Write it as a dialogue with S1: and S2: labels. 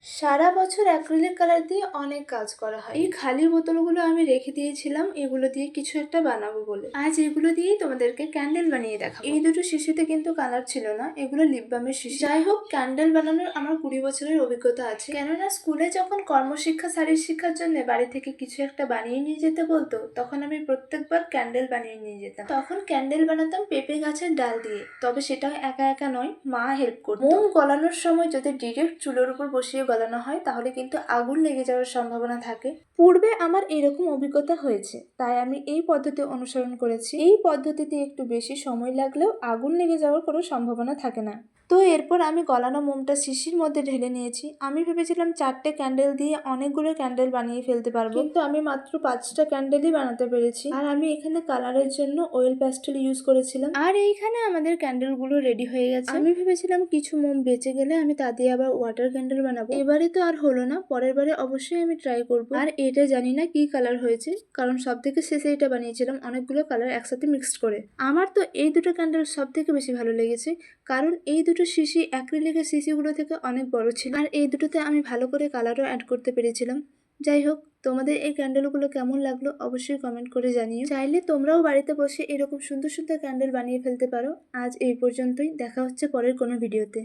S1: সারা বছর acrylic colour দিয়ে অনেক কাজ করা হয়। এই খালি বোতলগুলো আমি রেখে দিয়েছিলাম এগুলো দিয়ে কিছু একটা বানাবো বলে। আজ এগুলো দিয়েই তোমাদেরকে ক্যান্ডেল বানিয়ে দেখাবো। এই দুটো শিশিতে কিন্তু কালার ছিল না, এগুলো লিপ বামের শিশি। যাই হোক, ক্যান্ডেল বানানোর আমার 20 বছরের অভিজ্ঞতা আছে। কেননা স্কুলে যখন কর্মশিক্ষা শারীর শিক্ষার জন্য বাড়ি থেকে কিছু একটা বানিয়ে নিয়ে যেতে বলতো, তখন আমি প্রত্যেকবার ক্যান্ডেল বানিয়ে নিয়ে যেতাম। তখন ক্যান্ডেল বানাতাম পেঁপে গাছের ডাল দিয়ে, তবে সেটাও একা একা নয়, মা হেল্প করতো। মোম গলানোর সময় যদি ডিরেক্ট চুলোর উপর বসিয়ে গলানো হয় তাহলে কিন্তু আগুন লেগে যাওয়ার সম্ভাবনা থাকে। পূর্বে আমার এরকম অভিজ্ঞতা হয়েছে, তাই আমি এই পদ্ধতি অনুসরণ করেছি। এই পদ্ধতিতে একটু বেশি সময় লাগলেও আগুন লেগে যাওয়ার কোনো সম্ভাবনা থাকে না। তো এরপর আমি গলানো মোমটা শিশির মধ্যে ঢেলে নিয়েছি। আমি ভেবেছিলাম 4টে ক্যান্ডেল দিয়ে অনেকগুলো ক্যান্ডেল বানিয়ে ফেলতে পারবো, কিন্তু আমি মাত্র 5টা ক্যান্ডেলই বানাতে পেরেছি। আর আমি এখানে কালারের জন্য অয়েল প্যাস্টেল ইউজ করেছিলাম। আর এইখানে আমাদের ক্যান্ডেলগুলো রেডি হয়ে গেছে। আমি ভেবেছিলাম কিছু মোম বেঁচে গেলে আমি তা দিয়ে আবার ওয়াটার ক্যান্ডেল বানাবো। এবারে তো আর হলো না, পরের বারে অবশ্যই আমি ট্রাই করব। আর এটা জানি না কি কালার হয়েছে, কারণ সব থেকে শেষে এটা বানিয়েছিলাম অনেকগুলো কালার একসাথে মিক্সড করে। আমার তো এই দুটো ক্যান্ডেল সব থেকে বেশি ভালো লেগেছে, কারণ এই দুটো শিশি অ্যাক্রিলিকের শিশিগুলো থেকে অনেক বড় ছিল। আর এই দুটোতে আমি ভালো করে কালারও অ্যাড করতে পেরেছিলাম। যাই হোক, তোমাদের এই ক্যান্ডেলগুলো কেমন লাগলো অবশ্যই কমেন্ট করে জানিও। চাইলে তোমরাও বাড়িতে বসে এরকম সুন্দর সুন্দর ক্যান্ডেল বানিয়ে ফেলতে পারো। আজ এই পর্যন্তই, দেখা হচ্ছে পরের কোনো ভিডিওতে।